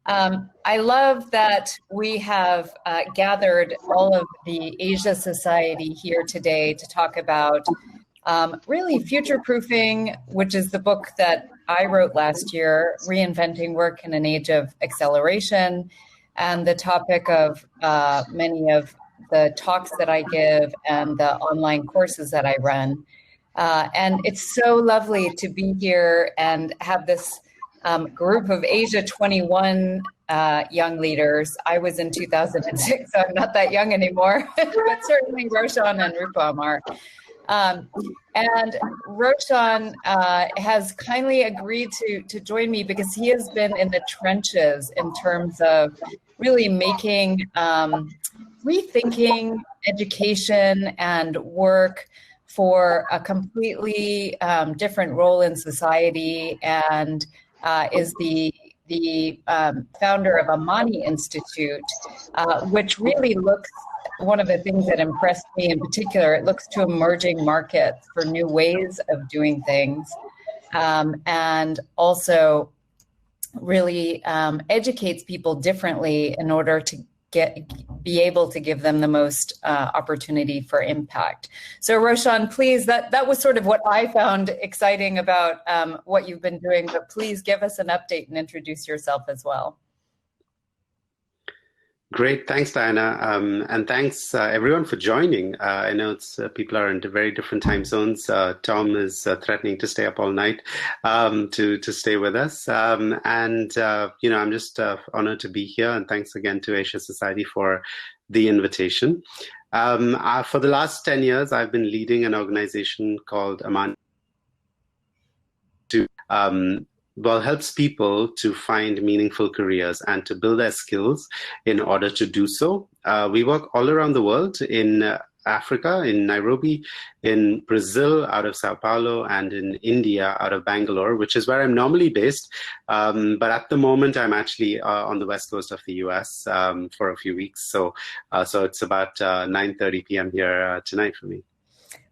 I love that we have gathered all of the Asia Society here today to talk about really future-proofing, which is the book that I wrote last year, Reinventing Work in an Age of Acceleration, and the topic of many of the talks that I give and the online courses that I run. And it's so lovely to be here and have this group of Asia 21 young leaders. I was in 2006, so I'm not that young anymore, but certainly Roshan and Rupam are. And Roshan has kindly agreed to join me because he has been in the trenches in terms of really making, rethinking education and work for a completely different role in society, and is the founder of Amani Institute, which really looks, one of the things that impressed me in particular, it looks to emerging markets for new ways of doing things, and also really educates people differently in order to be able to give them the most opportunity for impact. So Roshan, please, that was sort of what I found exciting about what you've been doing, but please give us an update and introduce yourself as well. Great, thanks, Diana, and thanks everyone for joining. I know it's people are in very different time zones. Tom is threatening to stay up all night to stay with us, and you know, I'm just honored to be here. And thanks again to Asia Society for the invitation. For the last 10 years, I've been leading an organization called Amani Institute. Helps people to find meaningful careers and to build their skills in order to do so. We work all around the world, in Africa, in Nairobi, in Brazil, out of Sao Paulo, and in India, out of Bangalore, which is where I'm normally based. But at the moment, I'm actually on the west coast of the US for a few weeks. So it's about 9:30 p.m. here tonight for me.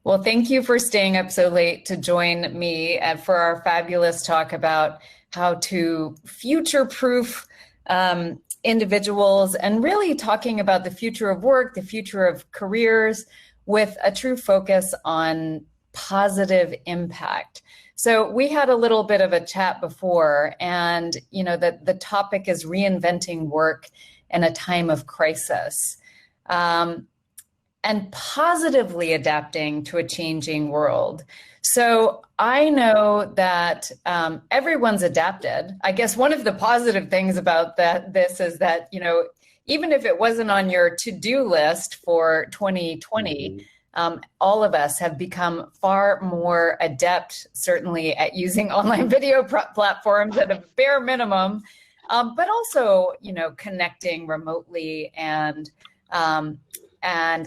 Well, thank you for staying up so late to join me for our fabulous talk about how to future-proof individuals, and really talking about the future of work, the future of careers, with a true focus on positive impact. So we had a little bit of a chat before, and you know that the topic is reinventing work in a time of crisis. And positively adapting to a changing world. So I know that everyone's adapted. I guess one of the positive things about this is that, you know, even if it wasn't on your to-do list for 2020, all of us have become far more adept, certainly at using online video platforms at a bare minimum, but also, you know, connecting remotely and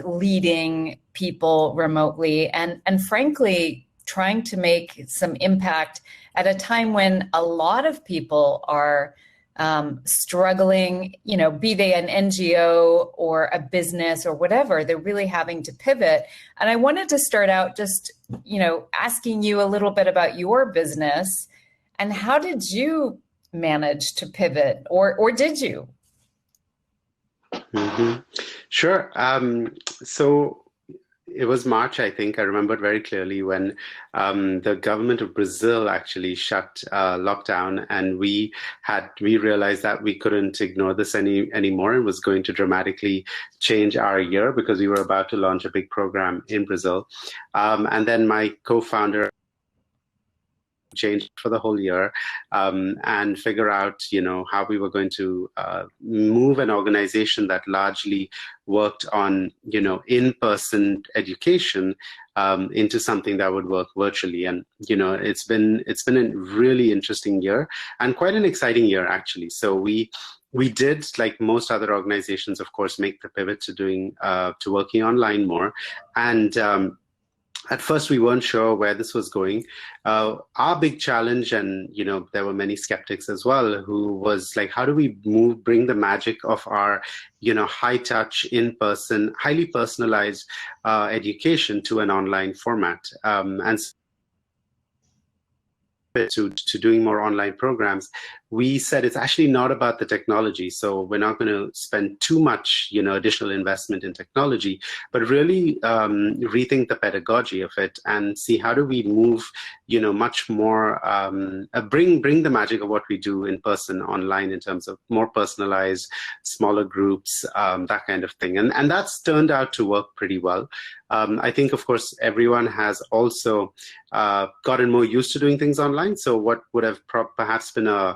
leading people remotely, and frankly, trying to make some impact at a time when a lot of people are struggling, you know, be they an NGO or a business or whatever, they're really having to pivot. And I wanted to start out just, you know, asking you a little bit about your business and how did you manage to pivot, or did you? Mm-hmm. Sure. So it was March, I think. I remember it very clearly when the government of Brazil actually shut lockdown, and we realized that we couldn't ignore this anymore. It was going to dramatically change our year because we were about to launch a big program in Brazil. And then my co-founder changed for the whole year and figure out, you know, how we were going to move an organization that largely worked on, you know, in-person education into something that would work virtually. And, you know, it's been a really interesting year and quite an exciting year, actually. So we did, like most other organizations, of course, make the pivot to working online more. And at first, we weren't sure where this was going. Our big challenge, and you know, there were many skeptics as well, who was like, how do we bring the magic of our, you know, high-touch, in-person, highly personalized education to an online format? And to doing more online programs, we said it's actually not about the technology. So we're not going to spend too much, additional investment in technology, but really rethink the pedagogy of it and see how do we move, much more, bring the magic of what we do in person online in terms of more personalized, smaller groups, that kind of thing. And that's turned out to work pretty well. I think, of course, everyone has also gotten more used to doing things online. So what would have perhaps been a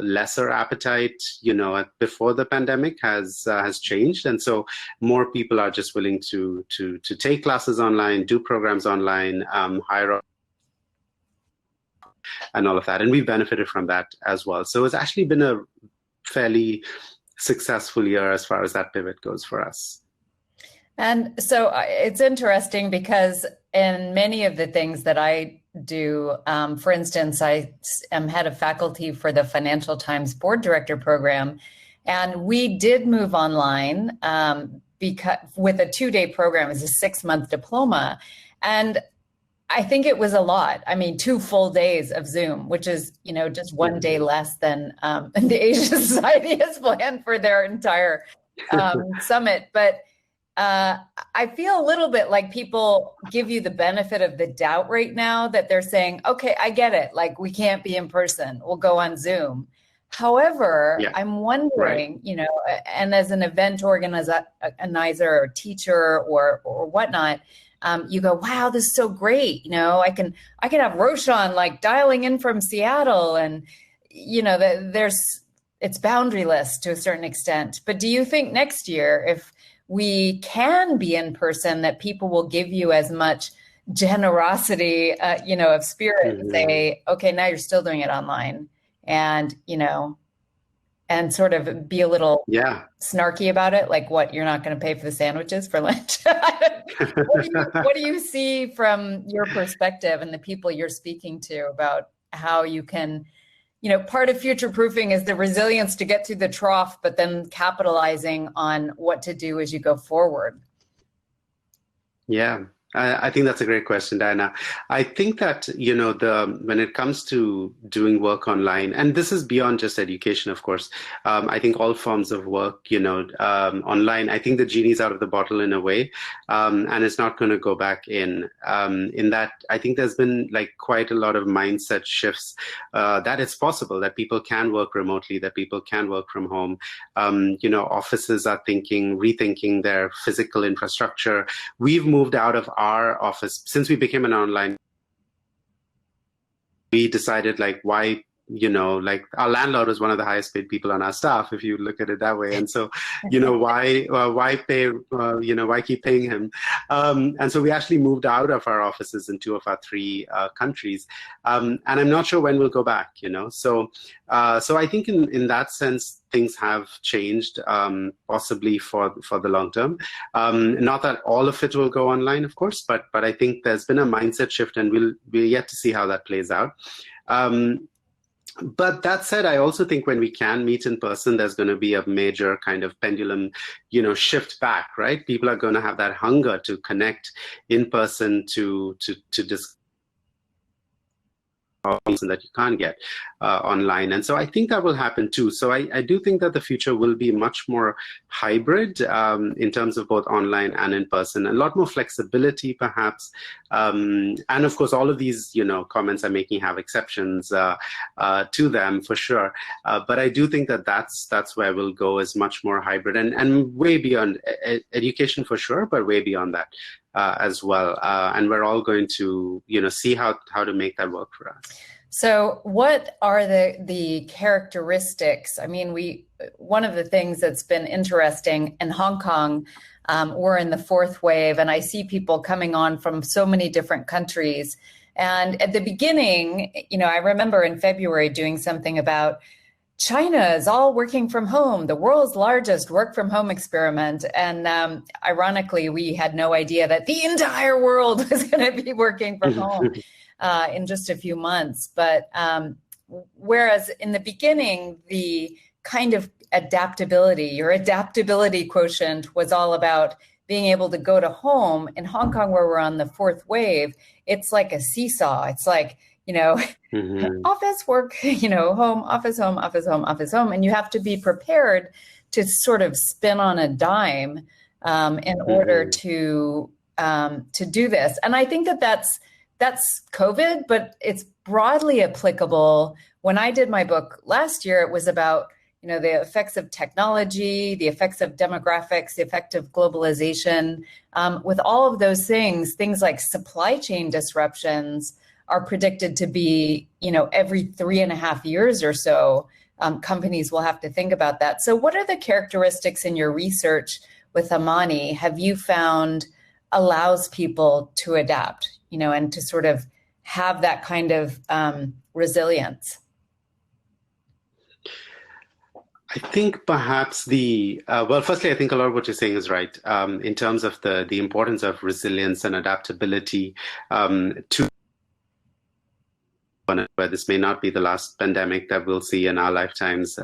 lesser appetite, before the pandemic has changed, and so more people are just willing to take classes online, do programs online, hire and all of that, and we've benefited from that as well. So it's actually been a fairly successful year as far as that pivot goes for us. And so it's interesting because in many of the things that I do, for instance, I am head of faculty for the Financial Times Board Director Program, and we did move online because with a 2-day program, it's a 6-month diploma. And I think it was a lot. I mean, 2 full days of Zoom, which is, just 1 day less than the Asia Society has planned for their entire summit. But I feel a little bit like people give you the benefit of the doubt right now that they're saying, okay, I get it. Like, we can't be in person. We'll go on Zoom. However, I'm wondering, and as an event organizer or teacher or whatnot, you go, wow, this is so great. I can have Roshan like dialing in from Seattle, and, it's boundaryless to a certain extent. But do you think next year, if we can be in person, that people will give you as much generosity, of spirit and say, okay, now you're still doing it online, and, and sort of be a little snarky about it? Like, what, you're not going to pay for the sandwiches for lunch? What do you see from your perspective and the people you're speaking to about how you can, part of future proofing is the resilience to get through the trough, but then capitalizing on what to do as you go forward? Yeah. I think that's a great question, Diana. I think that, when it comes to doing work online, and this is beyond just education, of course, I think all forms of work, online, I think the genie's out of the bottle in a way, and it's not going to go back in that. I think there's been like quite a lot of mindset shifts, that it's possible that people can work remotely, that people can work from home. Offices are rethinking their physical infrastructure. We've moved out of our office since we became an online. We decided, like, why, like, our landlord was one of the highest paid people on our staff, if you look at it that way. And so, why pay, why keep paying him? And so we actually moved out of our offices in 2 of our 3 countries. And I'm not sure when we'll go back, So I think in that sense, things have changed, possibly for the long term. Not that all of it will go online, of course, but I think there's been a mindset shift, and we're yet to see how that plays out. But that said, I also think when we can meet in person, there's going to be a major kind of pendulum, shift back, right? People are going to have that hunger to connect in person, to discuss that you can't get online. And so I think that will happen too. So I do think that the future will be much more hybrid, in terms of both online and in person, a lot more flexibility perhaps. And of course, all of these, comments I'm making have exceptions to them for sure. But I do think that that's where we'll go, is much more hybrid and way beyond education for sure, but way beyond that. As well. And we're all going to, see how to make that work for us. So what are the characteristics? I mean, one of the things that's been interesting in Hong Kong, we're in the 4th wave, and I see people coming on from so many different countries. And at the beginning, I remember in February doing something about China is all working from home, the world's largest work from home experiment. And ironically, we had no idea that the entire world was going to be working from home in just a few months. But whereas in the beginning, the kind of your adaptability quotient was all about being able to go to home. In Hong Kong, where we're on the 4th wave, it's like a seesaw. It's like, you know, Hmm. office work, home, office, home, office, home, office, home. And you have to be prepared to sort of spin on a dime in order Hmm. to do this. And I think that that's COVID, but it's broadly applicable. When I did my book last year, it was about the effects of technology, the effects of demographics, the effect of globalization. With all of those things like supply chain disruptions are predicted to be, every 3.5 years or so, companies will have to think about that. So what are the characteristics in your research with Amani have you found allows people to adapt, and to sort of have that kind of resilience? I think perhaps firstly, I think a lot of what you're saying is right in terms of the importance of resilience and adaptability to where this may not be the last pandemic that we'll see in our lifetimes,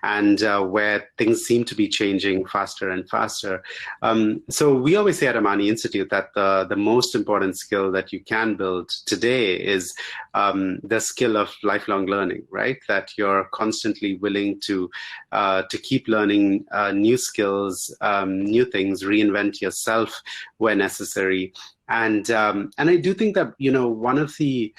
and where things seem to be changing faster and faster. So we always say at Amani Institute that the most important skill that you can build today is the skill of lifelong learning, right? That you're constantly willing to keep learning new skills, new things, reinvent yourself where necessary. And I do think that, one of the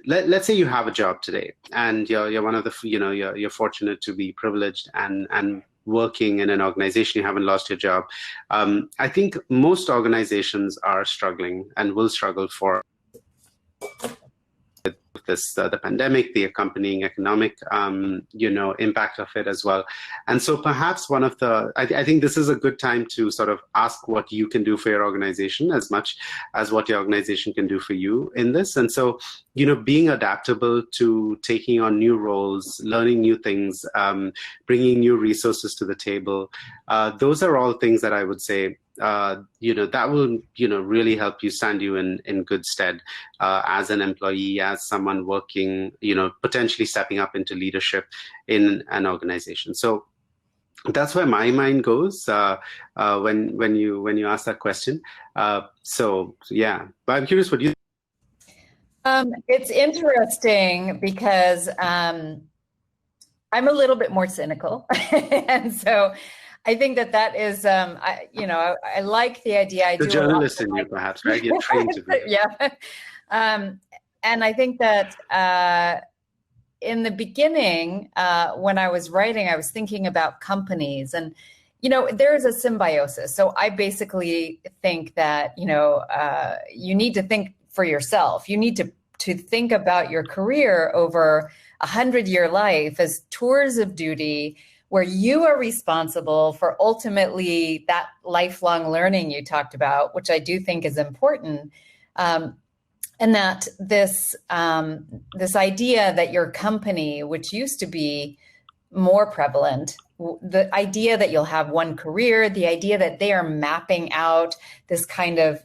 let's say you have a job today and you're one of the, you're fortunate to be privileged and working in an organization, you haven't lost your job. I think most organizations are struggling and will struggle for the pandemic, the accompanying economic, impact of it as well. And so perhaps I think this is a good time to sort of ask what you can do for your organization as much as what your organization can do for you in this. And so, being adaptable to taking on new roles, learning new things, bringing new resources to the table, those are all things that I would say that will, really help you, stand you in good stead as an employee, as someone working, potentially stepping up into leadership in an organization. So that's where my mind goes when you ask that question. So yeah, but I'm curious what you. It's interesting because I'm a little bit more cynical, and so I think that is, I like the idea. I The do journalist in you, perhaps, right? You're trained to be. Yeah. And I think that in the beginning, when I was writing, I was thinking about companies and, there is a symbiosis. So I basically think that, you need to think for yourself. You need to think about your career over 100-year life as tours of duty, where you are responsible for ultimately that lifelong learning you talked about, which I do think is important. And that this idea that your company, which used to be more prevalent, the idea that you'll have one career, the idea that they are mapping out this kind of,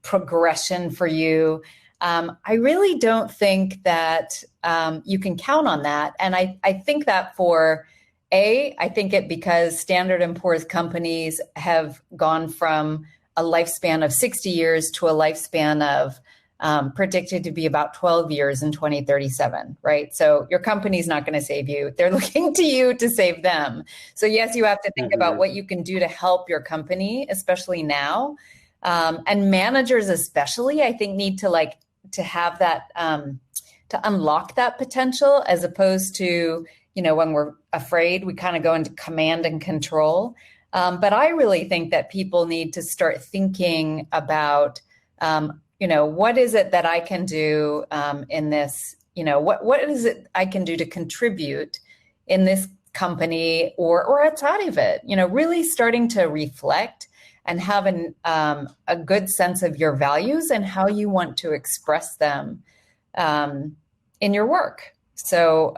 progression for you. I really don't think that you can count on that. And I think that I think it because Standard & Poor's companies have gone from a lifespan of 60 years to a lifespan of predicted to be about 12 years in 2037, right? So your company's not going to save you. They're looking to you to save them. So yes, you have to think about what you can do to help your company, especially now. And managers especially, I think, need to have that, to unlock that potential, as opposed to, when we're afraid, we kind of go into command and control. But I really think that people need to start thinking about, what is it that I can do in this, what is it I can do to contribute in this company or outside of it, really starting to reflect and have a good sense of your values and how you want to express them in your work. So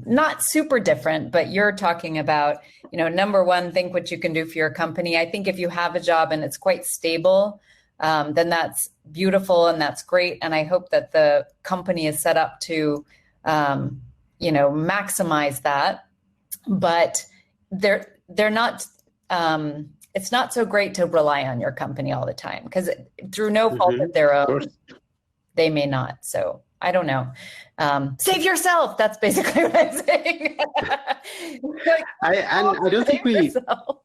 not super different, but you're talking about, number one, think what you can do for your company. I think if you have a job and it's quite stable, then that's beautiful and that's great. And I hope that the company is set up to, maximize that. But they're not, it's not so great to rely on your company all the time, because through no fault of their own, they may not. So I don't know. Save yourself. That's basically what I'm saying. Like, I don't think save yourself.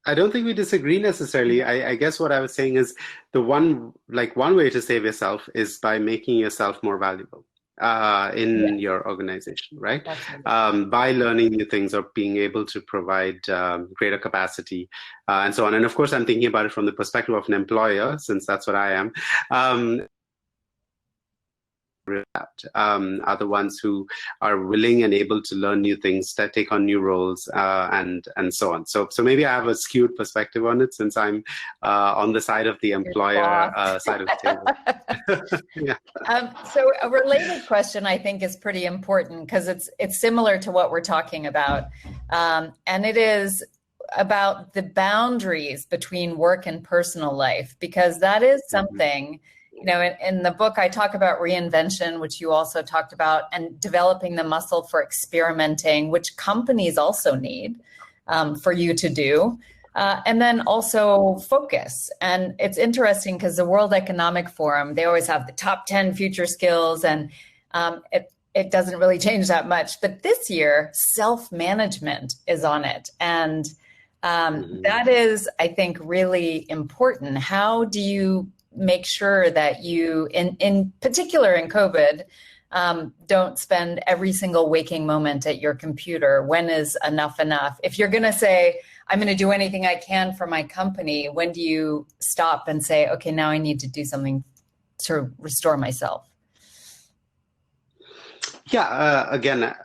I don't think we disagree necessarily. I guess what I was saying is one way to save yourself is by making yourself more valuable in Yes, your organization, right? that's right. By learning new things or being able to provide greater capacity and so on. And of course, I'm thinking about it from the perspective of an employer, since that's what I am. Are the ones who are willing and able to learn new things, that take on new roles, and so on. So maybe I have a skewed perspective on it, since I'm on the side of the employer side of the table. Yeah. So a related question, I think, is pretty important because it's similar to what we're talking about, and it is about the boundaries between work and personal life, because that is something. You know, in the book, I talk about reinvention, which you also talked about, and developing the muscle for experimenting, which companies also need for you to do. And then also focus. And it's interesting because the World Economic Forum, they always have the top 10 future skills, and it doesn't really change that much. But this year, self-management is on it. And that is, I think, really important. How do you make sure that you, in particular in COVID, don't spend every single waking moment at your computer? When is enough enough? If you're going to say, I'm going to do anything I can for my company, when do you stop and say, okay, now I need to do something to restore myself? Yeah, again,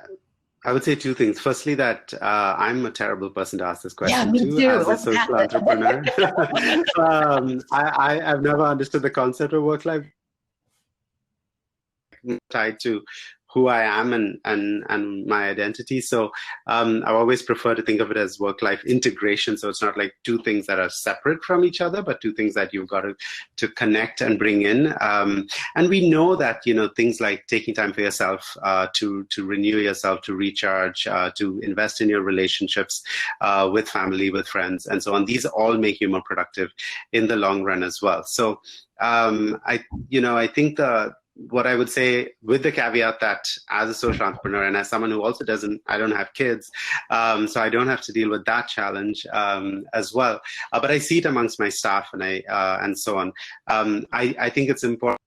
I would say two things. Firstly, that I'm a terrible person to ask this question me too. as a social entrepreneur. I've never understood the concept of work-life tied to who I am and my identity. So I always prefer to think of it as work-life integration. So it's not like two things that are separate from each other, but two things that you've got to connect and bring in. And we know that, things like taking time for yourself, to renew yourself, to recharge, to invest in your relationships with family, with friends, and so on. These all make you more productive in the long run as well. So I think what I would say, with the caveat that as a social entrepreneur and as someone who also I don't have kids, so I don't have to deal with that challenge as well. But I see it amongst my staff and so on. I think it's important.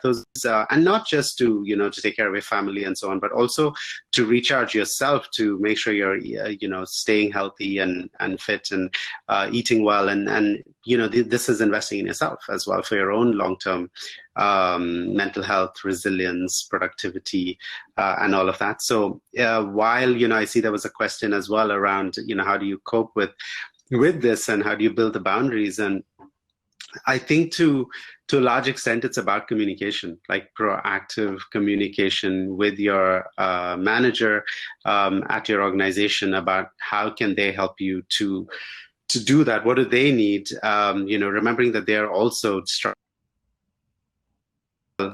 And not just to take care of your family and so on, but also to recharge yourself, to make sure you're staying healthy and fit and eating well, and this is investing in yourself as well for your own long-term mental health, resilience, productivity, and all of that. So while I see there was a question as well around how do you cope with this, and how do you build the boundaries, and I think to a large extent, it's about communication, like proactive communication with your manager at your organization about how can they help you to do that. What do they need? Remembering that they're also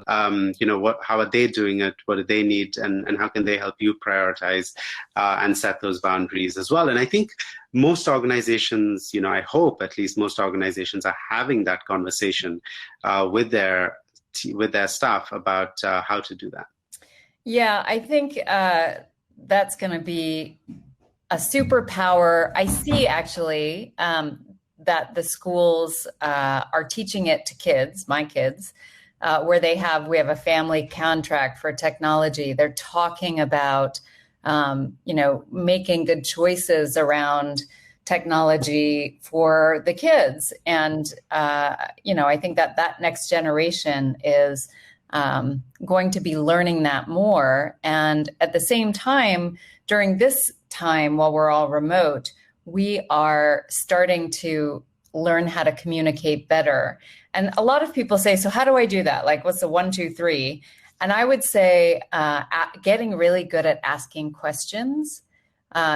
how are they doing it? What do they need? And how can they help you prioritize and set those boundaries as well? And I think most organizations, I hope at least most organizations are having that conversation with their staff about how to do that. Yeah, I think that's going to be a superpower. I see actually that the schools are teaching it to kids, my kids, where we have a family contract for technology. They're talking about, making good choices around technology for the kids. And, I think that next generation is going to be learning that more. And at the same time, during this time, while we're all remote, we are starting to learn how to communicate better. And a lot of people say, so how do I do that? Like, what's the 1, 2, 3? And I would say getting really good at asking questions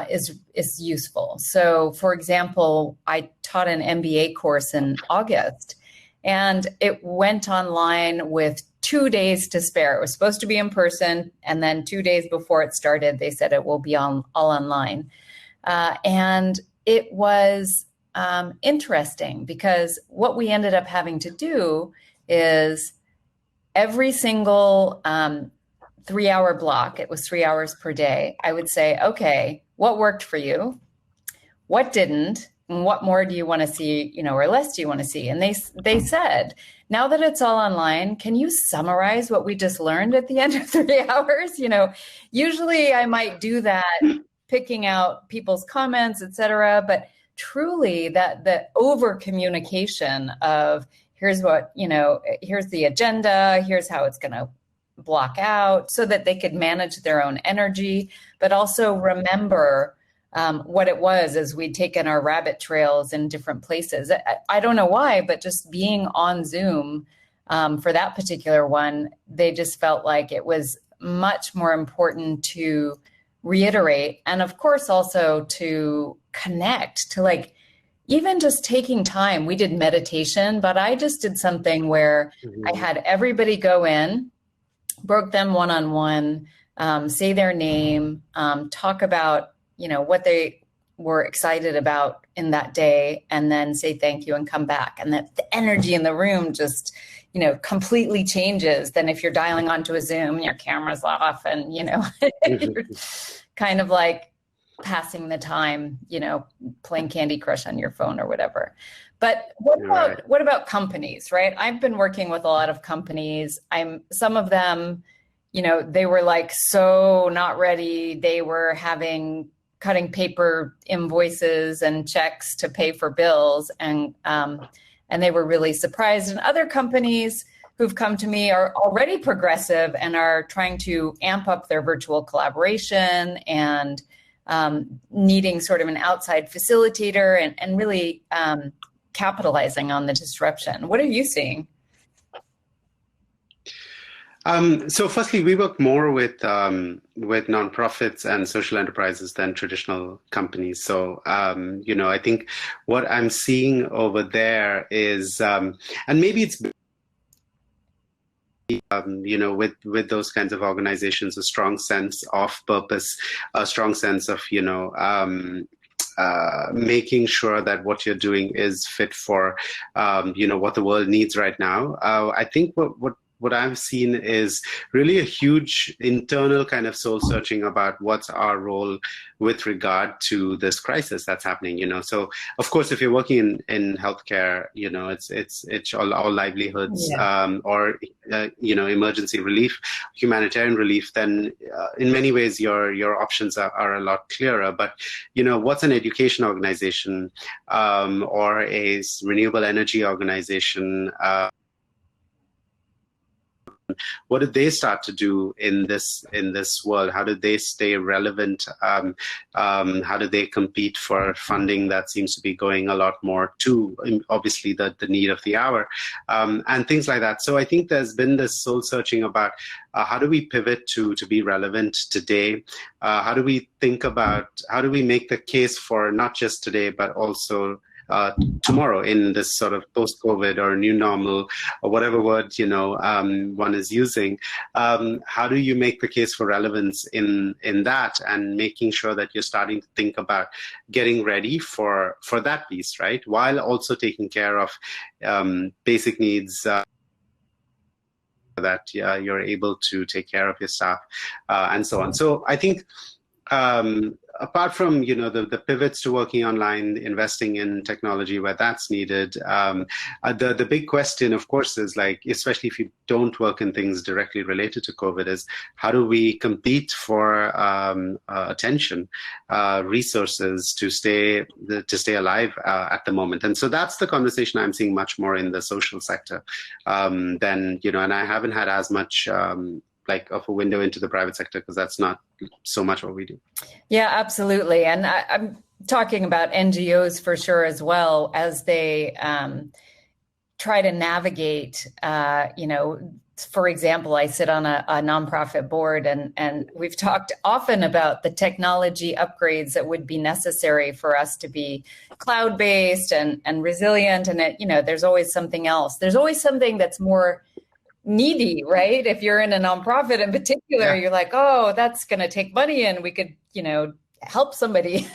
is useful. So for example, I taught an MBA course in August, and it went online with 2 days to spare. It was supposed to be in person, and then 2 days before it started, they said it will be all online. And it was interesting because what we ended up having to do is every single 3-hour block, it was 3 hours per day, I would say, okay, what worked for you? What didn't? And what more do you want to see, or less do you want to see? And they said, now that it's all online, can you summarize what we just learned at the end of 3 hours? Usually I might do that, picking out people's comments, et cetera, but truly that the over communication of here's what, here's the agenda, here's how it's going to block out, so that they could manage their own energy, but also remember what it was as we'd taken our rabbit trails in different places. I don't know why, but just being on Zoom for that particular one, they just felt like it was much more important to reiterate. And of course, also to connect, to like, even just taking time. We did meditation, but I just did something where I had everybody go in, broke them one-on-one, say their name, talk about, what they were excited about in that day, and then say thank you and come back. And that the energy in the room just, completely changes than if you're dialing onto a Zoom and your camera's off and, you're kind of like passing the time, playing Candy Crush on your phone or whatever. But what about companies, right? I've been working with a lot of companies. Some of them, they were like so not ready. They were cutting paper invoices and checks to pay for bills, and they were really surprised. And other companies who've come to me are already progressive and are trying to amp up their virtual collaboration and needing sort of an outside facilitator and really capitalizing on the disruption. What are you seeing? So firstly, we work more with nonprofits and social enterprises than traditional companies. So, I think what I'm seeing over there is, and maybe it's, with those kinds of organizations, a strong sense of purpose, a strong sense of, making sure that what you're doing is fit for, what the world needs right now. I think what I've seen is really a huge internal kind of soul searching about what's our role with regard to this crisis that's happening. So of course, if you're working in healthcare, it's all livelihoods, or emergency relief, humanitarian relief, then in many ways your options are a lot clearer. But what's an education organization or a renewable energy organization? What did they start to do in this world? How did they stay relevant? How did they compete for funding that seems to be going a lot more to obviously the need of the hour, and things like that. So I think there's been this soul searching about how do we pivot to be relevant today? How do we make the case for not just today but also tomorrow in this sort of post-COVID or new normal or whatever word one is using. How do you make the case for relevance in that, and making sure that you're starting to think about getting ready for that piece, right? While also taking care of basic needs. That you're able to take care of your staff and so on. So I think apart from the pivots to working online, investing in technology where that's needed, the big question, of course, is like, especially if you don't work in things directly related to COVID, is how do we compete for attention, resources to stay alive at the moment? And so that's the conversation I'm seeing much more in the social sector than and I haven't had as much of a window into the private sector because that's not so much what we do. Yeah, absolutely. And I'm talking about NGOs for sure as well, as they try to navigate, for example, I sit on a nonprofit board and we've talked often about the technology upgrades that would be necessary for us to be cloud-based and resilient. And there's always something else. There's always something that's more needy, right? If you're in a nonprofit in particular, you're like, oh, that's going to take money and we could, help somebody.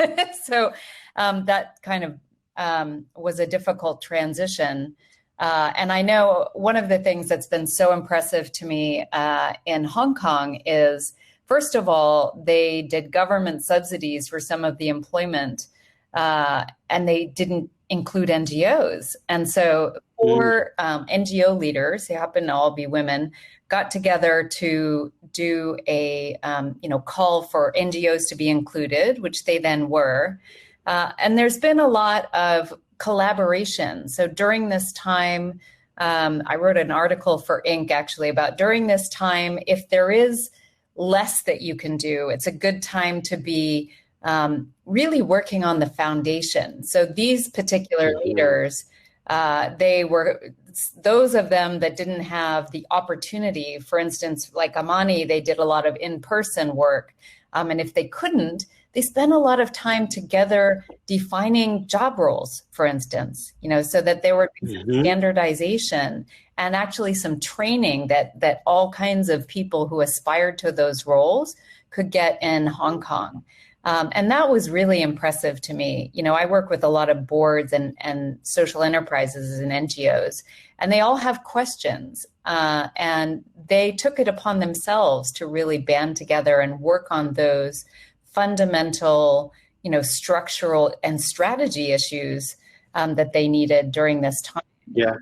So that kind of was a difficult transition. And I know one of the things that's been so impressive to me in Hong Kong is, first of all, they did government subsidies for some of the employment, and they didn't include NGOs. And so four NGO leaders, who happen to all be women, got together to do a call for NGOs to be included, which they then were. And there's been a lot of collaboration. So during this time, I wrote an article for Inc. actually about during this time, if there is less that you can do, it's a good time to be really working on the foundation. So these particular leaders, they were those of them that didn't have the opportunity, for instance, like Amani, they did a lot of in-person work. And if they couldn't, they spent a lot of time together defining job roles, for instance, so that there would be standardization and actually some training that all kinds of people who aspired to those roles could get in Hong Kong. And that was really impressive to me. I work with a lot of boards and social enterprises and NGOs, and they all have questions. And they took it upon themselves to really band together and work on those fundamental, structural and strategy issues that they needed during this time. Yeah.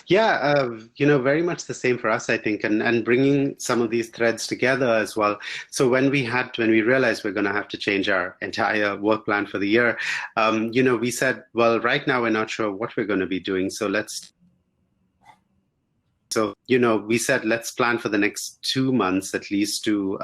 Yeah, very much the same for us, I think, and bringing some of these threads together as well. So when we realized we're going to have to change our entire work plan for the year, we said, well, right now we're not sure what we're going to be doing. So we said, let's plan for the next 2 months at least to,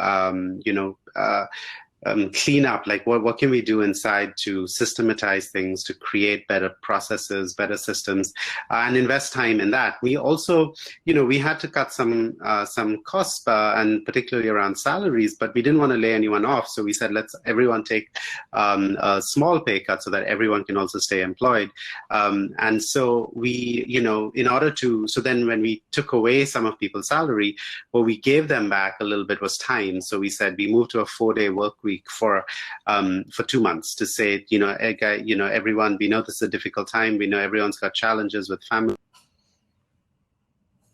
clean up, like what can we do inside to systematize things, to create better processes, better systems, and invest time in that. We also, we had to cut some costs, and particularly around salaries, but we didn't want to lay anyone off. So we said, let's everyone take a small pay cut so that everyone can also stay employed. And so we, so then when we took away some of people's salary, what we gave them back a little bit was time. So we said we moved to a 4-day work week for 2 months to say, everyone, we know this is a difficult time. We know everyone's got challenges with family.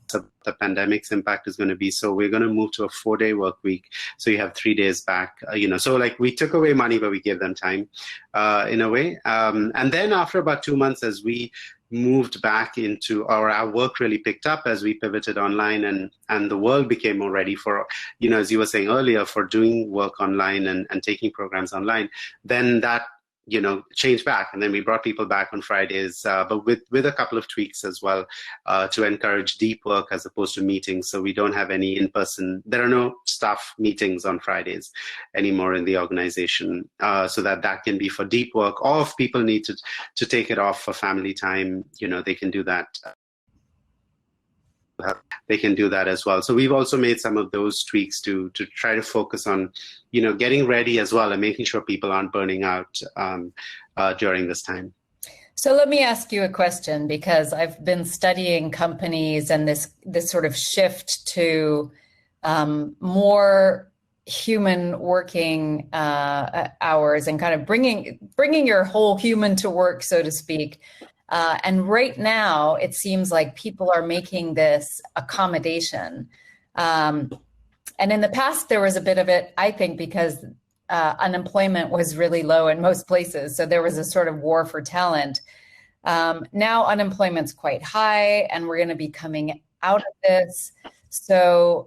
So the pandemic's impact is going to be, so we're going to move to a 4-day work week. So you have 3 days back, so like we took away money, but we gave them time in a way. And then after about 2 months, as we moved back into our work really picked up as we pivoted online and the world became more ready for, as you were saying earlier, for doing work online and taking programs online, then that, changed back. And then we brought people back on Fridays, but with a couple of tweaks as well, to encourage deep work as opposed to meetings. So we don't have any in-person, there are no staff meetings on Fridays anymore in the organization, so that can be for deep work, or if people need to take it off for family time, they can do that. They can do that as well. So we've also made some of those tweaks to try to focus on, getting ready as well and making sure people aren't burning out during this time. So let me ask you a question, because I've been studying companies and this sort of shift to more human working hours and kind of bringing your whole human to work, so to speak. And right now, it seems like people are making this accommodation. And in the past, there was a bit of it, I think, because unemployment was really low in most places. So there was a sort of war for talent. Now unemployment's quite high, and we're going to be coming out of this. So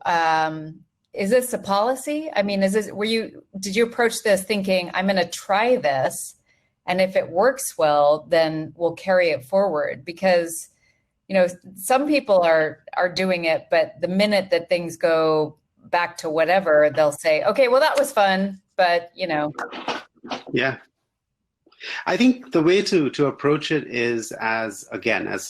is this a policy? I mean, did you approach this thinking, I'm going to try this, and if it works well, then we'll carry it forward? Because, some people are doing it, but the minute that things go back to whatever, they'll say, okay, well, that was fun, but, Yeah. I think the way to approach it is as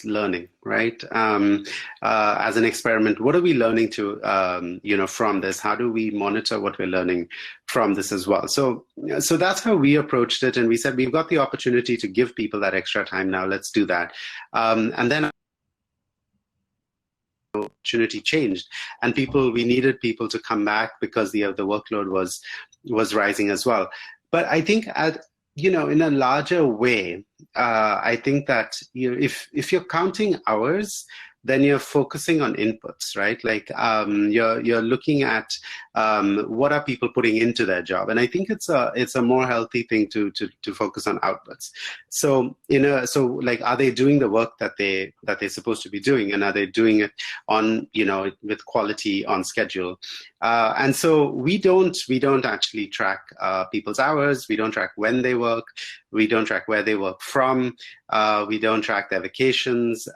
learning, right? As an experiment. What are we learning from this? How do we monitor what we're learning from this as well? So that's how we approached it. And we said, we've got the opportunity to give people that extra time now. Let's do that. And then opportunity changed, and we needed people to come back because the workload was rising as well. But I think in a larger way, I think that if you're counting hours, then you're focusing on inputs, right? Like you're looking at what are people putting into their job, and I think it's a more healthy thing to focus on outputs. So like, are they doing the work that they're supposed to be doing, and are they doing it on with quality, on schedule? And so we don't actually track people's hours. We don't track when they work. We don't track where they work from. We don't track their vacations.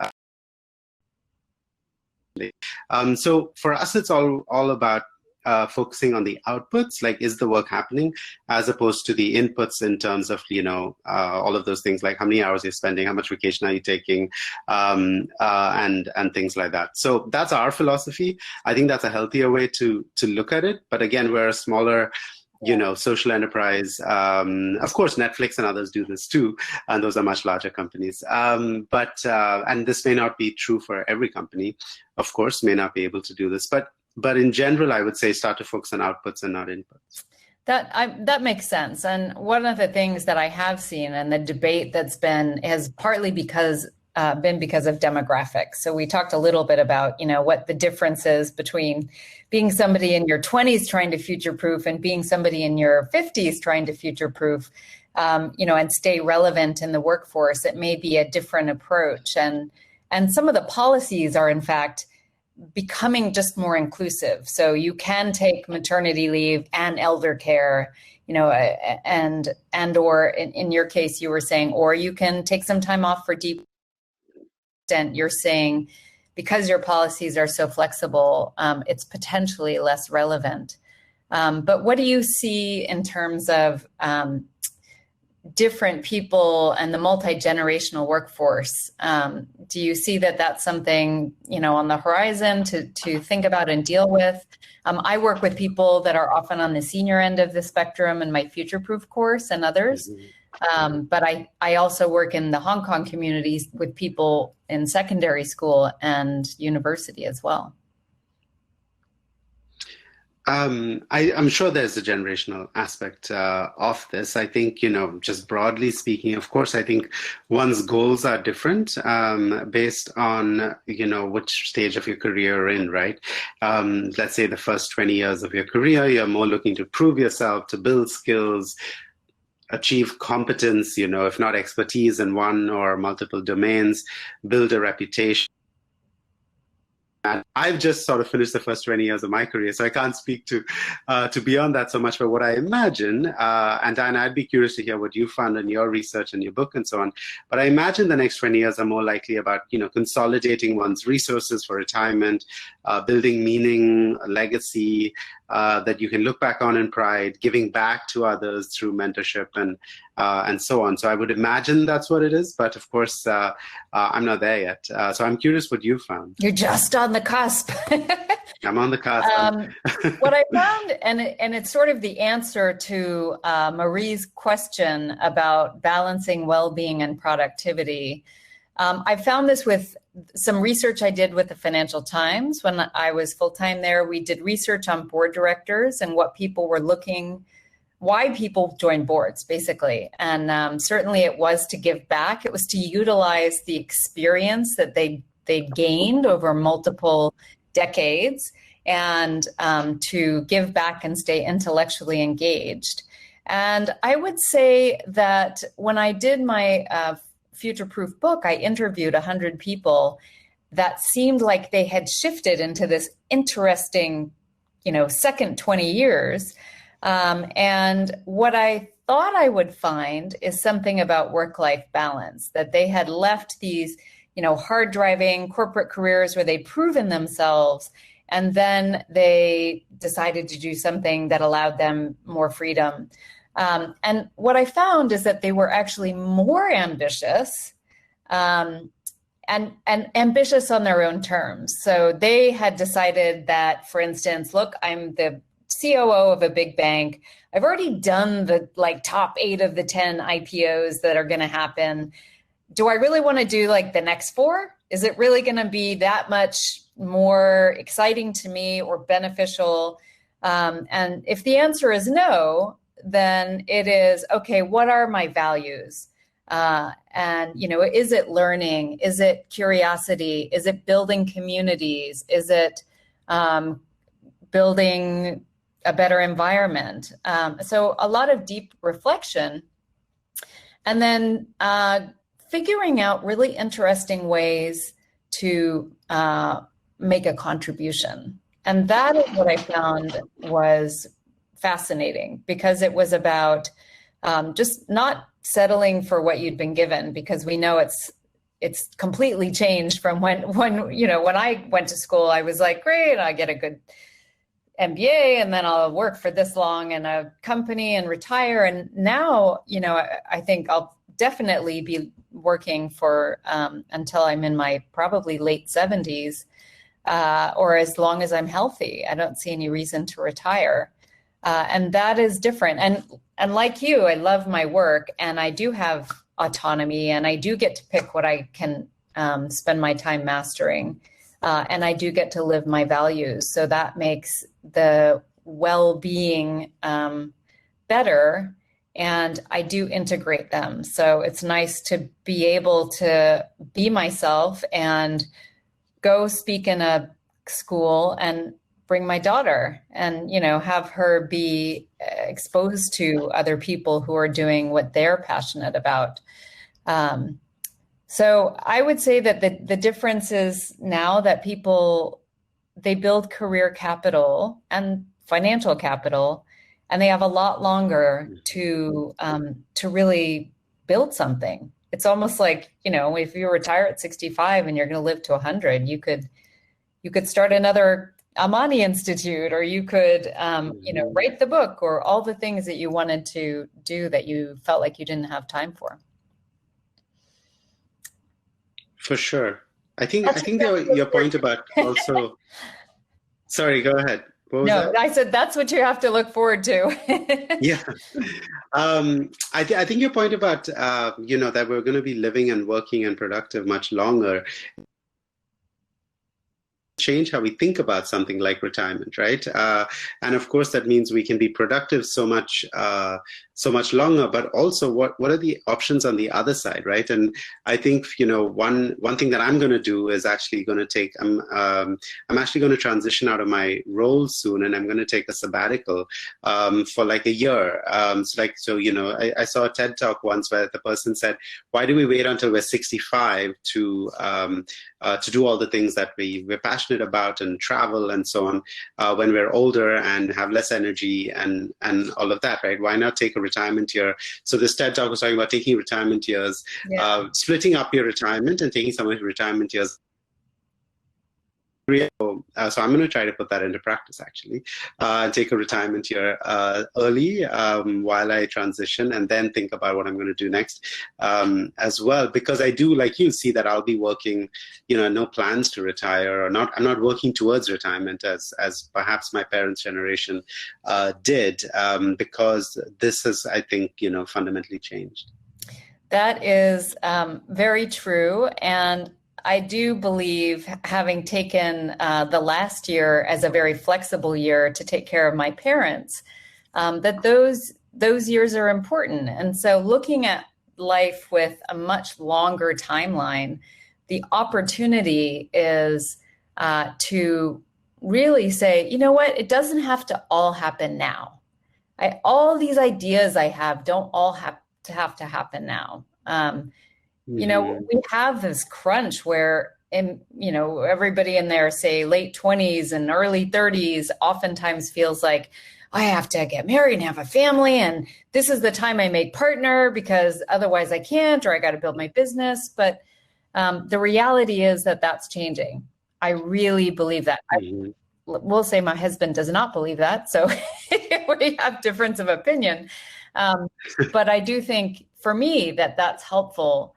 So for us, it's all about focusing on the outputs, like, is the work happening, as opposed to the inputs in terms of all of those things, like how many hours you're spending, how much vacation are you taking, and things like that. So that's our philosophy. I think that's a healthier way to look at it. But again, we're a smaller social enterprise. Of course, Netflix and others do this too, and those are much larger companies. But and this may not be true for every company, of course, may not be able to do this. But in general, I would say start to focus on outputs and not inputs. That makes sense. And one of the things that I have seen, and the debate has partly been because of demographics. So we talked a little bit about, what the difference is between being somebody in your 20s trying to future-proof and being somebody in your 50s trying to future-proof, and stay relevant in the workforce. It may be a different approach. And some of the policies are, in fact, becoming just more inclusive. So you can take maternity leave and elder care, or in your case, you were saying, or you can take some time off for deep. You're saying because your policies are so flexible, it's potentially less relevant. But what do you see in terms of different people and the multi-generational workforce? Do you see that that's something, on the horizon to think about and deal with? I work with people that are often on the senior end of the spectrum in my Futureproof course and others. But I also work in the Hong Kong communities with people in secondary school and university as well. I'm sure there's a generational aspect of this. I think, just broadly speaking, of course, I think one's goals are different based on, which stage of your career you're in, right? Let's say the first 20 years of your career, you're more looking to prove yourself, to build skills, achieve competence, if not expertise in one or multiple domains, build a reputation. I've just sort of finished the first 20 years of my career, so I can't speak to beyond that so much. But what I imagine, and I'd be curious to hear what you found in your research and your book and so on. But I imagine the next 20 years are more likely about, consolidating one's resources for retirement, building meaning, a legacy that you can look back on in pride, giving back to others through mentorship and so on. So I would imagine that's what it is. But of course, I'm not there yet. So I'm curious what you found. You're just on the cusp. I'm on the cusp. What I found, and it's sort of the answer to Marie's question about balancing well-being and productivity. I found this with some research I did with the Financial Times when I was full-time there. We did research on board directors and what people were why people join boards, basically. And certainly it was to give back. It was to utilize the experience that they gained over multiple decades and to give back and stay intellectually engaged. And I would say that when I did my Futureproof book, I interviewed 100 people that seemed like they had shifted into this interesting, second 20 years. And what I thought I would find is something about work-life balance, that they had left these, hard driving corporate careers where they'd proven themselves. And then they decided to do something that allowed them more freedom. And what I found is that they were actually more ambitious and ambitious on their own terms. So they had decided that, for instance, look, I'm the COO of a big bank. I've already done the top 8 of the 10 IPOs that are going to happen. Do I really want to do the next 4? Is it really going to be that much more exciting to me or beneficial? And if the answer is no, then it is, okay, what are my values? And, is it learning? Is it curiosity? Is it building communities? Is it building a better environment? So a lot of deep reflection. And then figuring out really interesting ways to make a contribution. And that is what I found was fascinating, because it was about just not settling for what you'd been given, because we know it's completely changed from when I went to school. I was like, great, I get a good MBA and then I'll work for this long in a company and retire. And now, I think I'll definitely be working for until I'm in my probably late 70s, or as long as I'm healthy. I don't see any reason to retire. And that is different. And like you, I love my work, and I do have autonomy, and I do get to pick what I can spend my time mastering. And I do get to live my values. So that makes the well-being better. And I do integrate them. So it's nice to be able to be myself and go speak in a school and bring my daughter and, have her be exposed to other people who are doing what they're passionate about. So I would say that the difference is now that they build career capital and financial capital, and they have a lot longer to really build something. It's almost like, if you retire at 65 and you're going to live to 100, you could start another Amani Institute, or you could, write the book, or all the things that you wanted to do that you felt like you didn't have time for. For sure. I think your point about also, sorry, go ahead. What was that? I said that's what you have to look forward to. Yeah. I think your point about, that we're going to be living and working and productive much longer change how we think about something like retirement, right? And of course, that means we can be productive so much longer, but also what are the options on the other side, right? And I think, one thing that I'm going to do is actually going to take, I'm actually going to transition out of my role soon, and I'm going to take a sabbatical for like a year. I saw a TED talk once where the person said, why do we wait until we're 65 to do all the things that we're passionate about and travel and so on when we're older and have less energy and all of that, right? Why not take a retirement year? So this TED talk was talking about taking retirement years, splitting up your retirement and taking some of your retirement years. So I'm going to try to put that into practice, actually, take a retirement year early while I transition, and then think about what I'm going to do next as well. Because I do, like you, see that I'll be working, no plans to retire, or not. I'm not working towards retirement as perhaps my parents' generation did, because this has, I think, fundamentally changed. That is very true. And I do believe, having taken the last year as a very flexible year to take care of my parents, that those years are important. And so looking at life with a much longer timeline, the opportunity is to really say, you know what, it doesn't have to all happen now. All these ideas I have don't all have to happen now. We have this crunch where, everybody in their, say, late 20s and early 30s oftentimes feels like, I have to get married and have a family, and this is the time I make partner because otherwise I can't, or I got to build my business. But the reality is that that's changing. I really believe that. I will say my husband does not believe that, so we have difference of opinion. But I do think, for me, that's helpful.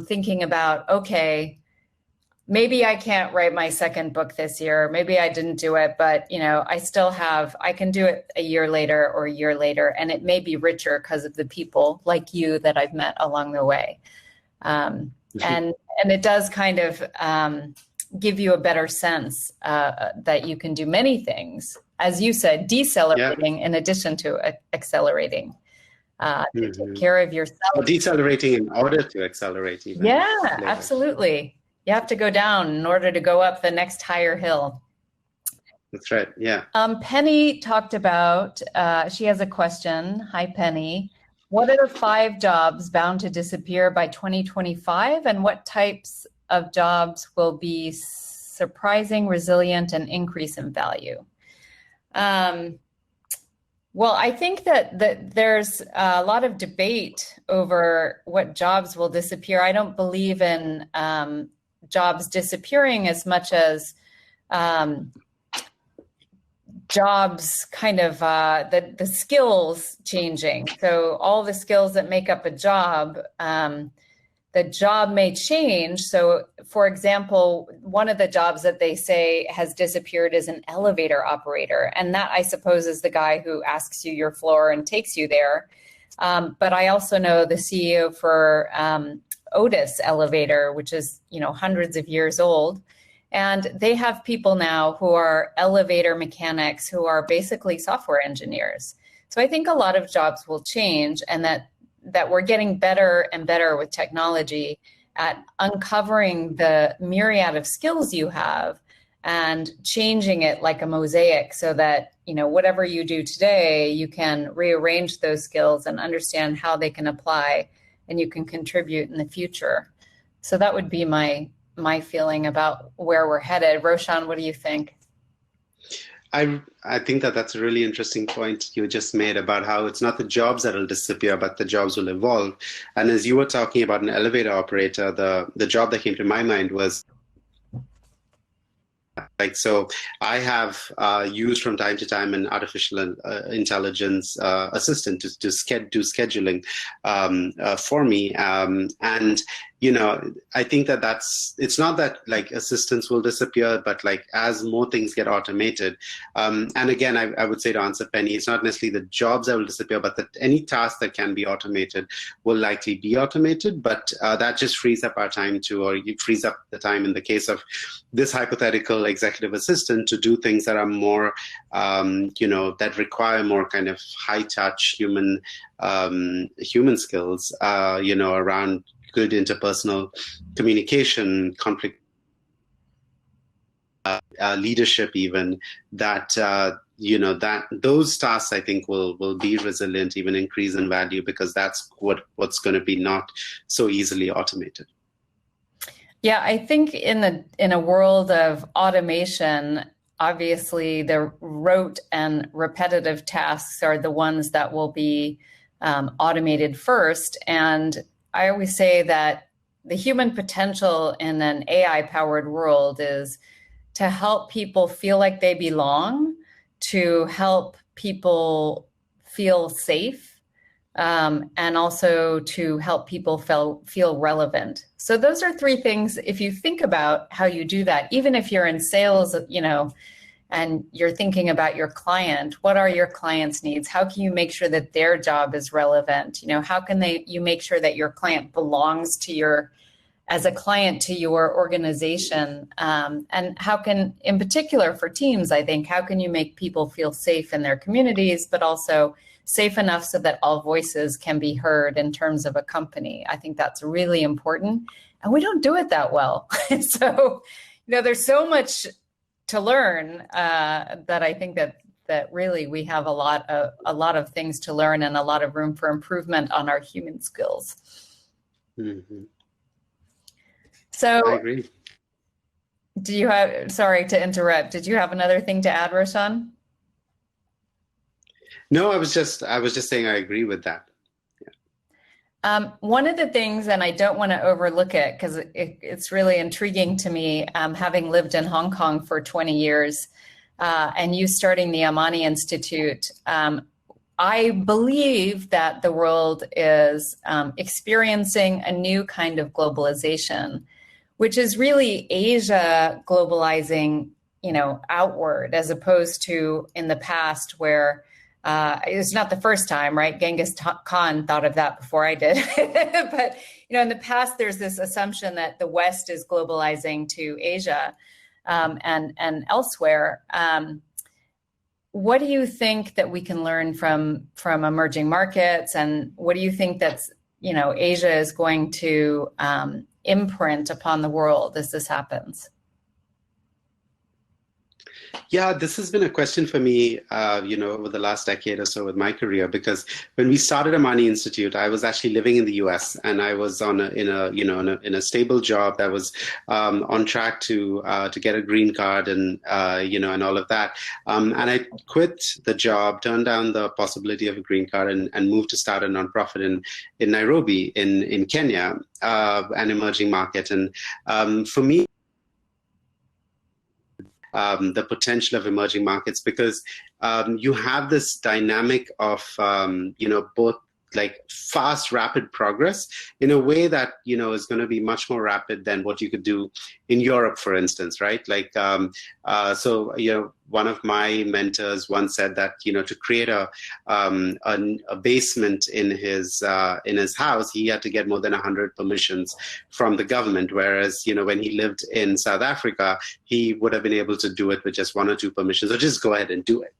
Thinking about, okay, maybe I can't write my second book this year. Maybe I didn't do it, but I can do it a year later or a year later, and it may be richer because of the people like you that I've met along the way. And it does kind of give you a better sense that you can do many things as you said, decelerating in addition to accelerating. To take care of yourself. Or decelerating in order to accelerate even. Yeah, later. Absolutely. You have to go down in order to go up the next higher hill. That's right. Yeah. Penny talked about, she has a question. Hi, Penny. What are the 5 jobs bound to disappear by 2025? And what types of jobs will be surprising, resilient, and increase in value? Well, I think that there's a lot of debate over what jobs will disappear. I don't believe in jobs disappearing as much as jobs kind of the skills changing. So all the skills that make up a job, the job may change. So for example, one of the jobs that they say has disappeared is an elevator operator. And that, I suppose, is the guy who asks you your floor and takes you there. But I also know the CEO for Otis Elevator, which is, hundreds of years old. And they have people now who are elevator mechanics who are basically software engineers. So I think a lot of jobs will change, and that we're getting better and better with technology at uncovering the myriad of skills you have and changing it like a mosaic so that, whatever you do today, you can rearrange those skills and understand how they can apply and you can contribute in the future. So that would be my feeling about where we're headed. Roshan, what do you think? I think that's a really interesting point you just made about how it's not the jobs that will disappear, but the jobs will evolve. And as you were talking about an elevator operator, the job that came to my mind was so I have used from time to time an artificial intelligence assistant to do scheduling for me. And I think it's not that like assistants will disappear, but like as more things get automated. And again, I would say to answer Penny, it's not necessarily the jobs that will disappear, but that any task that can be automated will likely be automated. But that just frees up our time or it frees up the time in the case of this hypothetical executive assistant to do things that are more, that require more kind of high touch human skills, around good interpersonal communication, conflict, leadership, even that those tasks I think will be resilient, even increase in value, because that's what's going to be not so easily automated. Yeah, I think in a world of automation, obviously the rote and repetitive tasks are the ones that will be automated first. And I always say that the human potential in an AI-powered world is to help people feel like they belong, to help people feel safe, and also to help people feel relevant. So those are 3 things. If you think about how you do that, even if you're in sales, and you're thinking about your client, what are your client's needs? How can you make sure that their job is relevant? How can you make sure that your client belongs to as a client to your organization? And how can, in particular for teams, I think, how can you make people feel safe in their communities, but also safe enough so that all voices can be heard in terms of a company? I think that's really important. And we don't do it that well. So, there's so much to learn that I think that really we have a lot of things to learn and a lot of room for improvement on our human skills. Mm-hmm. So I agree. Sorry to interrupt. Did you have another thing to add, Roshan? No, I was just saying I agree with that. Yeah. One of the things, and I don't want to overlook it because it's really intriguing to me, having lived in Hong Kong for 20 years, and you starting the Amani Institute, I believe that the world is experiencing a new kind of globalization, which is really Asia globalizing, outward, as opposed to in the past where it's not the first time, right? Genghis Khan thought of that before I did. But, in the past, there's this assumption that the West is globalizing to Asia and elsewhere. what do you think that we can learn from emerging markets, and what do you think that's, Asia is going to imprint upon the world as this happens? Yeah, this has been a question for me, over the last decade or so with my career, because when we started Amani Institute, I was actually living in the U.S. and I was in a stable job that was on track to get a green card and and all of that. And I quit the job, turned down the possibility of a green card, and moved to start a nonprofit in Nairobi, in Kenya, an emerging market. And for me, the potential of emerging markets, because you have this dynamic of both like fast, rapid progress in a way that is going to be much more rapid than what you could do in Europe, for instance, right? Like one of my mentors once said that to create a basement in his house, he had to get more than 100 permissions from the government, whereas when he lived in South Africa, he would have been able to do it with just 1 or 2 permissions, or just go ahead and do it.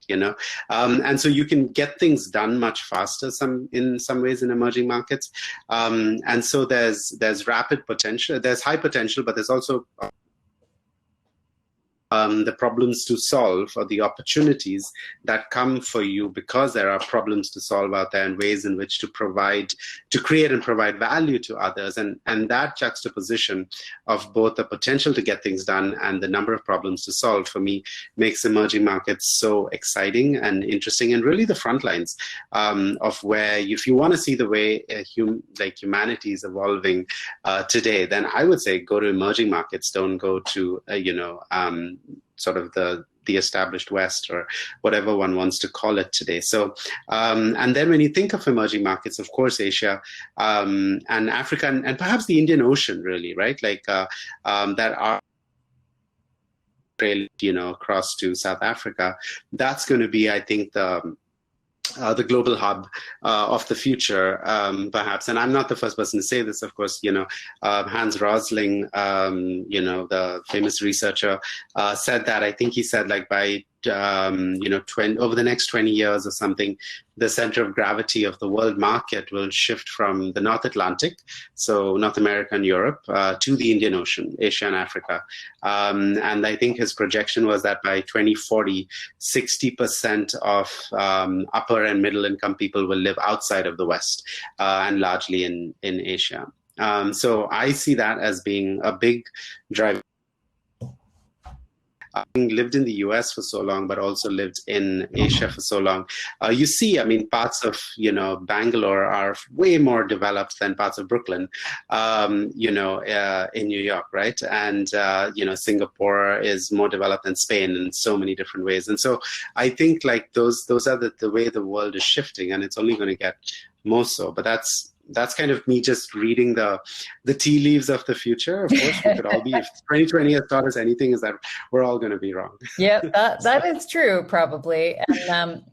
And so you can get things done much faster in some ways in emerging markets, and so there's rapid potential, there's high potential, but there's also the problems to solve, or the opportunities that come for you because there are problems to solve out there, and ways in which to create and provide value to others. And that juxtaposition of both the potential to get things done and the number of problems to solve, for me, makes emerging markets so exciting and interesting, and really the front lines of where, if you want to see the way humanity is evolving today, then I would say go to emerging markets. Don't go to sort of the established West, or whatever one wants to call it today. So, and then when you think of emerging markets, of course, Asia and Africa, and perhaps the Indian Ocean, really, right? Like that are across to South Africa. That's going to be, I think, the global hub of the future, perhaps. And I'm not the first person to say this, of course. Hans Rosling, the famous researcher, said that. I think he said, like, by over the next 20 years or something, the center of gravity of the world market will shift from the North Atlantic, so North America and Europe, to the Indian Ocean, Asia and Africa. And I think his projection was that by 2040, 60% of upper and middle income people will live outside of the West, and largely in Asia. So I see that as being a big driver. Having lived in the US for so long, but also lived in Asia for so long, you see, I mean, parts of, Bangalore are way more developed than parts of Brooklyn, in New York, right? And, Singapore is more developed than Spain in so many different ways. And so I think, like, those are the way the world is shifting, and it's only going to get more so. But that's kind of me just reading the tea leaves of the future. Of course, we could all be, if 2020 has taught us anything, is that we're all going to be wrong. Yeah, that is true, probably. And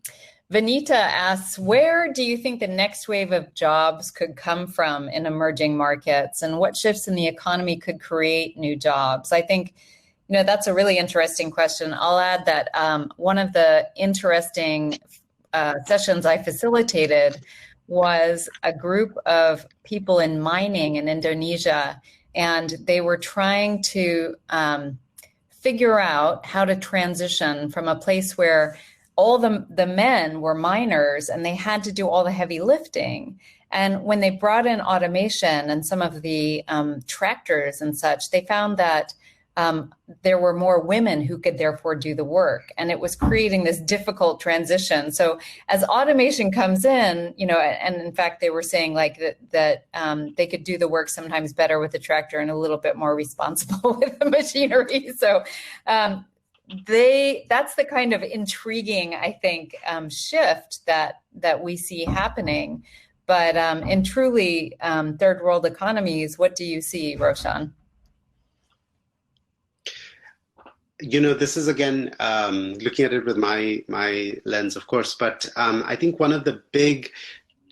Vanita asks, where do you think the next wave of jobs could come from in emerging markets, and what shifts in the economy could create new jobs? I think, that's a really interesting question. I'll add that one of the interesting sessions I facilitated was a group of people in mining in Indonesia, and they were trying to figure out how to transition from a place where all the men were miners and they had to do all the heavy lifting. And when they brought in automation and some of the tractors and such, they found that there were more women who could therefore do the work, and it was creating this difficult transition. So as automation comes in, and in fact, they were saying like that they could do the work sometimes better with the tractor and a little bit more responsible with the machinery. So that's the kind of intriguing, I think, shift that we see happening. But in truly third world economies, what do you see, Roshan? This is, again, looking at it with my lens, of course, but I think one of the big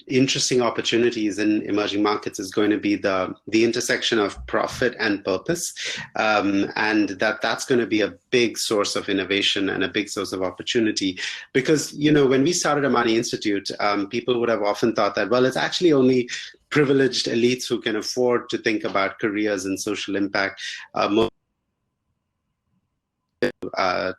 interesting opportunities in emerging markets is going to be the intersection of profit and purpose, and that's going to be a big source of innovation and a big source of opportunity. Because, you know, when we started Amani Institute, people would have often thought that, well, it's actually only privileged elites who can afford to think about careers and social impact,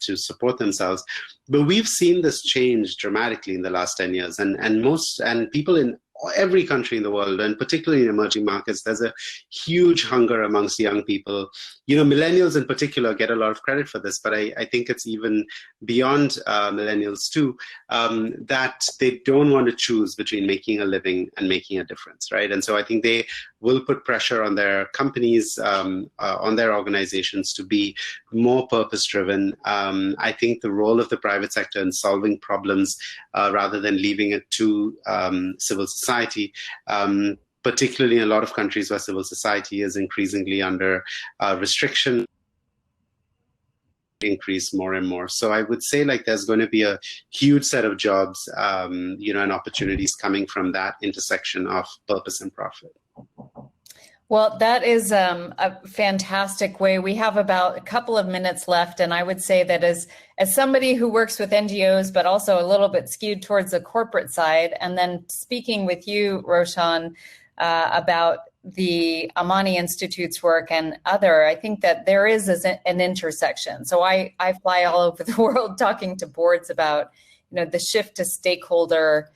to support themselves. But we've seen this change dramatically in the last 10 years, and people in every country in the world, and particularly in emerging markets, there's a huge hunger amongst young people. You know, millennials in particular get a lot of credit for this, but I think it's even beyond millennials too, that they don't want to choose between making a living and making a difference, right? And so I think they will put pressure on their companies, on their organizations to be more purpose-driven. I think the role of the private sector in solving problems, rather than leaving it to civil society, particularly in a lot of countries where civil society is increasingly under restriction, increase more and more. So I would say, like, there's going to be a huge set of jobs, you know, and opportunities coming from that intersection of purpose and profit. Well, that is a fantastic way. We have about a couple of minutes left, and I would say that as somebody who works with NGOs, but also a little bit skewed towards the corporate side, and then speaking with you, Roshan, about the Amani Institute's work and other, I think that there is an intersection. So I fly all over the world talking to boards about, you know, the shift to stakeholder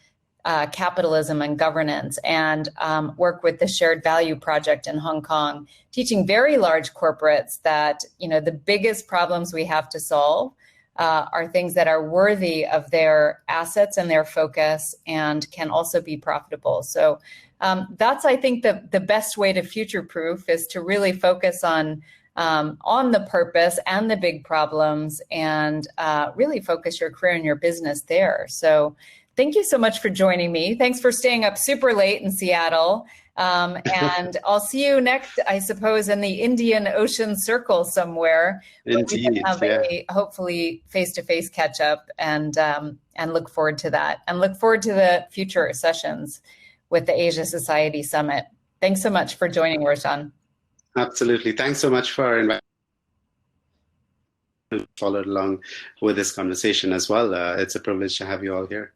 capitalism and governance, and work with the Shared Value Project in Hong Kong, teaching very large corporates that, you know, the biggest problems we have to solve are things that are worthy of their assets and their focus and can also be profitable. So that's, I think, the best way to future-proof is to really focus on the purpose and the big problems, and really focus your career and your business there. So thank you so much for joining me. Thanks for staying up super late in Seattle. And I'll see you next, I suppose, in the Indian Ocean Circle somewhere. Indeed, we can have a hopefully face-to-face catch-up, and look forward to that. And look forward to the future sessions with the Asia Society Summit. Thanks so much for joining, Roshan. Absolutely. Thanks so much for inviting me. Followed along with this conversation as well. It's a privilege to have you all here.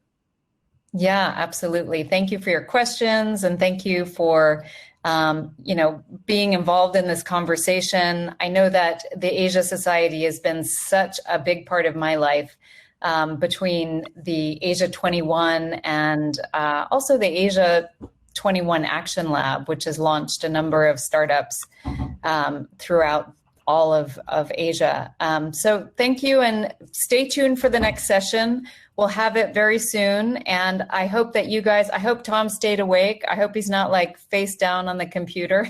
Yeah, absolutely. Thank you for your questions, and thank you for you know, being involved in this conversation. I know that the Asia Society has been such a big part of my life, between the Asia 21 and also the Asia 21 Action Lab, which has launched a number of startups throughout all of Asia. So thank you, and stay tuned for the next session. We'll have it very soon. And I hope that you guys, I hope Tom stayed awake. I hope he's not like face down on the computer,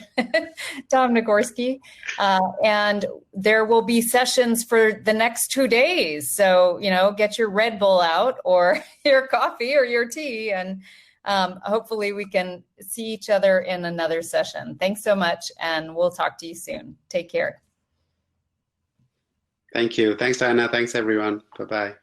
Tom Nagorski. And there will be sessions for the next 2 days. So, you know, get your Red Bull out, or your coffee or your tea, and hopefully we can see each other in another session. Thanks so much, and we'll talk to you soon. Take care. Thank you. Thanks, Diana. Thanks, everyone. Bye-bye.